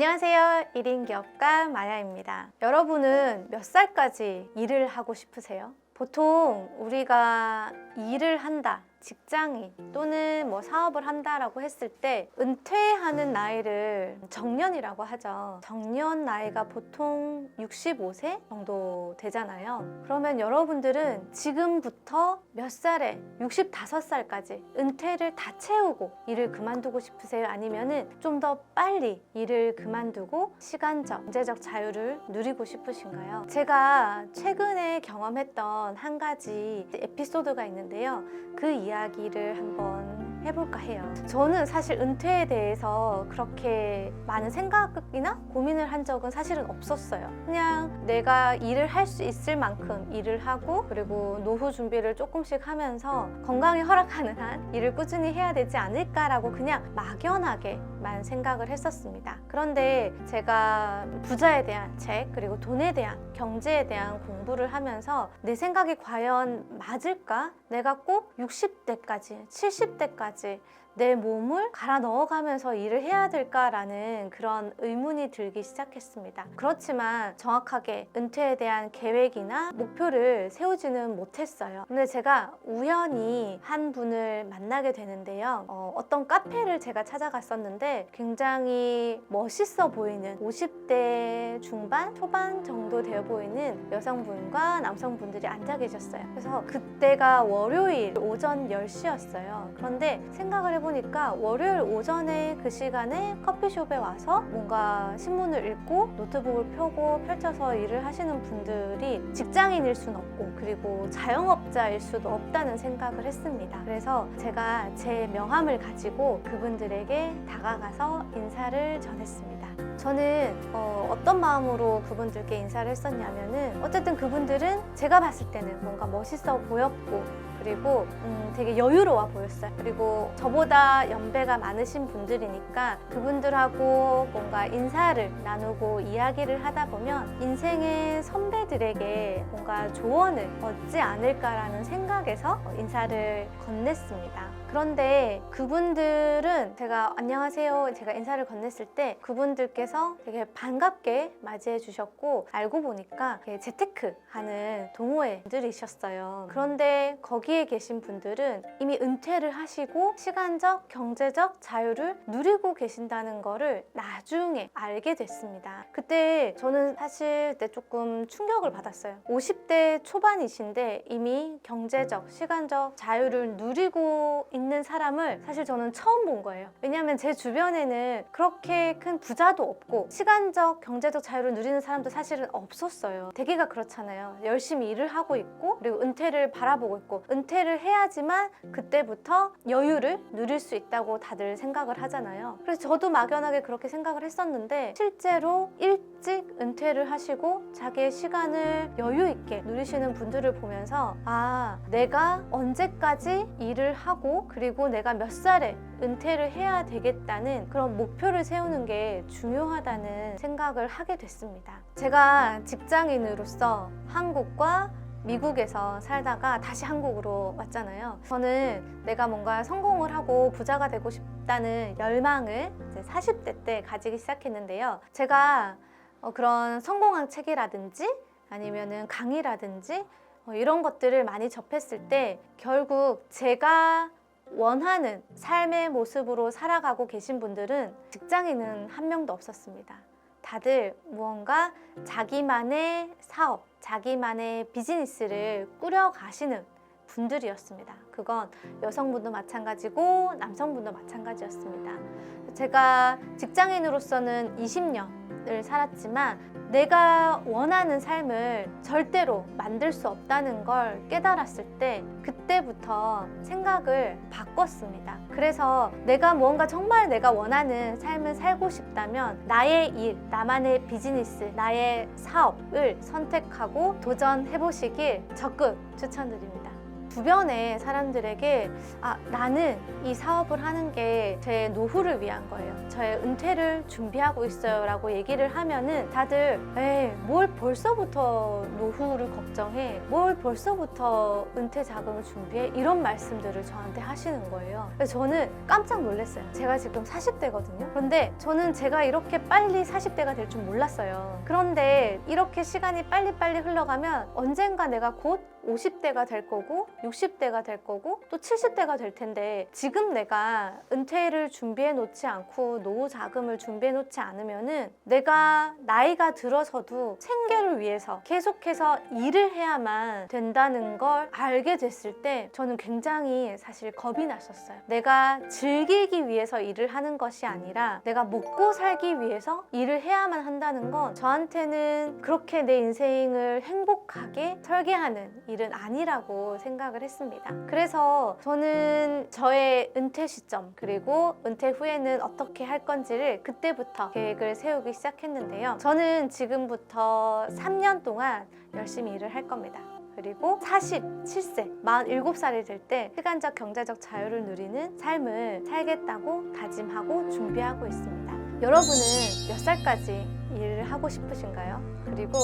안녕하세요. 1인 기업가 마야입니다. 여러분은 몇 살까지 일을 하고 싶으세요? 보통 우리가 일을 한다, 직장인 또는 사업을 한다라고 했을 때 은퇴하는 나이를 정년이라고 하죠. 정년 나이가 보통 65세 정도 되잖아요. 그러면 여러분들은 지금부터 몇 살에 65살까지 은퇴를 다 채우고 일을 그만두고 싶으세요? 아니면은 좀 더 빨리 일을 그만두고 시간적, 경제적 자유를 누리고 싶으신가요? 제가 최근에 경험했던 한 가지 에피소드가 있는데요. 그 이야기를 한번 해볼까 해요. 저는 사실 은퇴에 대해서 그렇게 많은 생각이나 고민을 한 적은 사실은 없었어요. 그냥 내가 일을 할 수 있을 만큼 일을 하고, 그리고 노후 준비를 조금씩 하면서 건강이 허락하는 한 일을 꾸준히 해야 되지 않을까라고 그냥 막연하게만 생각을 했었습니다. 그런데 제가 부자에 대한 책, 그리고 돈에 대한, 경제에 대한 공부를 하면서 내 생각이 과연 맞을까? 내가 꼭 60대까지, 70대까지 내 몸을 갈아 넣어가면서 일을 해야 될까라는 그런 의문이 들기 시작했습니다. 그렇지만 정확하게 은퇴에 대한 계획이나 목표를 세우지는 못했어요. 근데 제가 우연히 한 분을 만나게 되는데요. 어떤 카페를 제가 찾아갔었는데 굉장히 멋있어 보이는 50대 중반, 초반 정도 되어 보이는 여성분과 남성분들이 앉아 계셨어요. 그래서 그때가 월요일 오전 10시였어요. 그런데 생각을 해보니까 월요일 오전에 그 시간에 커피숍에 와서 뭔가 신문을 읽고 노트북을 펴고 펼쳐서 일을 하시는 분들이 직장인일 수는 없고, 그리고 자영업자일 수도 없다는 생각을 했습니다. 그래서 제가 제 명함을 가지고 그분들에게 다가가서 인사를 전했습니다. 저는 어떤 마음으로 그분들께 인사를 했었냐면은, 어쨌든 그분들은 제가 봤을 때는 뭔가 멋있어 보였고, 그리고 되게 여유로워 보였어요. 그리고 저보다 연배가 많으신 분들이니까 그분들하고 뭔가 인사를 나누고 이야기를 하다 보면 인생의 선배들에게 뭔가 조언을 얻지 않을까라는 생각에서 인사를 건넸습니다. 그런데 그분들은 제가 안녕하세요, 제가 인사를 건넸을 때 그분들께서 되게 반갑게 맞이해 주셨고, 알고 보니까 재테크 하는 동호회들이셨어요. 그런데 거기에 계신 분들은 이미 은퇴를 하시고 시간적, 경제적 자유를 누리고 계신다는 거를 나중에 알게 됐습니다. 그때 저는 사실 그때 조금 충격을 받았어요. 50대 초반이신데 이미 경제적, 시간적 자유를 누리고 있는 사람을 사실 저는 처음 본 거예요. 왜냐하면 제 주변에는 그렇게 큰 부자도 없고 시간적, 경제적 자유를 누리는 사람도 사실은 없었어요. 대개가 그렇잖아요. 열심히 일을 하고 있고, 그리고 은퇴를 바라보고 있고, 은퇴를 해야지만 그때부터 여유를 누릴 수 있다고 다들 생각을 하잖아요. 그래서 저도 막연하게 그렇게 생각을 했었는데, 실제로 일찍 은퇴를 하시고 자기의 시간을 여유 있게 누리시는 분들을 보면서, 아, 내가 언제까지 일을 하고, 그리고 내가 몇 살에 은퇴를 해야 되겠다는 그런 목표를 세우는 게 중요하다는 생각을 하게 됐습니다. 제가 직장인으로서 한국과 미국에서 살다가 다시 한국으로 왔잖아요. 저는 내가 뭔가 성공을 하고 부자가 되고 싶다는 열망을 이제 40대 때 가지기 시작했는데요. 제가 그런 성공한 책이라든지 아니면은 강의라든지 이런 것들을 많이 접했을 때 결국 제가 원하는 삶의 모습으로 살아가고 계신 분들은 직장인은 한 명도 없었습니다. 다들 무언가 자기만의 사업, 자기만의 비즈니스를 꾸려가시는 분들이었습니다. 그건 여성분도 마찬가지고 남성분도 마찬가지였습니다. 제가 직장인으로서는 20년을 살았지만 내가 원하는 삶을 절대로 만들 수 없다는 걸 깨달았을 때 그때부터 생각을 바꿨습니다. 그래서 내가 무언가 정말 내가 원하는 삶을 살고 싶다면 나의 일, 나만의 비즈니스, 나의 사업을 선택하고 도전해보시길 적극 추천드립니다. 주변의 사람들에게 나는 이 사업을 하는 게 제 노후를 위한 거예요. 저의 은퇴를 준비하고 있어요 라고 얘기를 하면은 다들 에이 뭘 벌써부터 노후를 걱정해? 뭘 벌써부터 은퇴 자금을 준비해? 이런 말씀들을 저한테 하시는 거예요. 그래서 저는 깜짝 놀랐어요. 제가 지금 40대거든요. 그런데 저는 제가 이렇게 빨리 40대가 될 줄 몰랐어요. 그런데 이렇게 시간이 빨리빨리 흘러가면 언젠가 내가 곧 50대가 될 거고 60대가 될 거고 또 70대가 될 텐데 지금 내가 은퇴를 준비해 놓지 않고 노후 자금을 준비해 놓지 않으면은 내가 나이가 들어서도 생계를 위해서 계속해서 일을 해야만 된다는 걸 알게 됐을 때 저는 굉장히 사실 겁이 났었어요. 내가 즐기기 위해서 일을 하는 것이 아니라 내가 먹고 살기 위해서 일을 해야만 한다는 건 저한테는 그렇게 내 인생을 행복하게 설계하는 일은 아니라고 생각을 했습니다. 그래서 저는 저의 은퇴 시점 그리고 은퇴 후에는 어떻게 할 건지를 그때부터 계획을 세우기 시작했는데요. 저는 지금부터 3년 동안 열심히 일을 할 겁니다. 그리고 47세, 47살이 될 때 시간적 경제적 자유를 누리는 삶을 살겠다고 다짐하고 준비하고 있습니다. 여러분은 몇 살까지 일을 하고 싶으신가요? 그리고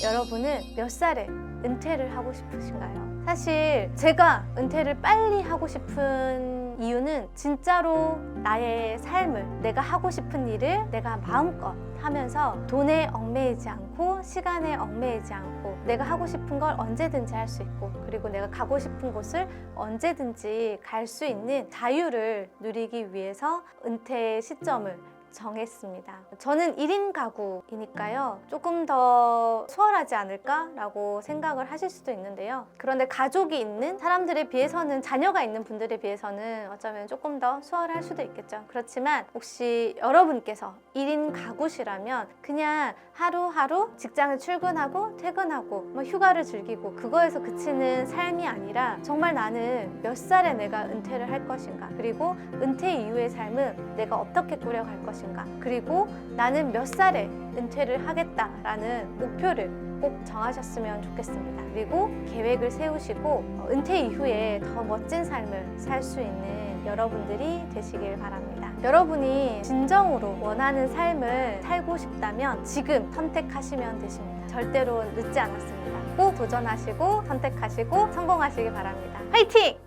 여러분은 몇 살에 은퇴를 하고 싶으신가요? 사실 제가 은퇴를 빨리 하고 싶은 이유는 진짜로 나의 삶을 내가 하고 싶은 일을 내가 마음껏 하면서 돈에 얽매이지 않고 시간에 얽매이지 않고 내가 하고 싶은 걸 언제든지 할 수 있고 그리고 내가 가고 싶은 곳을 언제든지 갈 수 있는 자유를 누리기 위해서 은퇴 시점을 정했습니다. 저는 1인 가구이니까요. 조금 더 수월하지 않을까라고 생각을 하실 수도 있는데요. 그런데 가족이 있는 사람들에 비해서는 자녀가 있는 분들에 비해서는 어쩌면 조금 더 수월할 수도 있겠죠. 그렇지만 혹시 여러분께서 1인 가구시라면 그냥 하루하루 직장을 출근하고 퇴근하고 뭐 휴가를 즐기고 그거에서 그치는 삶이 아니라 정말 나는 몇 살에 내가 은퇴를 할 것인가 그리고 은퇴 이후의 삶은 내가 어떻게 꾸려갈 것인가 그리고 나는 몇 살에 은퇴를 하겠다라는 목표를 꼭 정하셨으면 좋겠습니다. 그리고 계획을 세우시고 은퇴 이후에 더 멋진 삶을 살 수 있는 여러분들이 되시길 바랍니다. 여러분이 진정으로 원하는 삶을 살고 싶다면 지금 선택하시면 되십니다. 절대로 늦지 않았습니다. 꼭 도전하시고 선택하시고 성공하시길 바랍니다. 화이팅!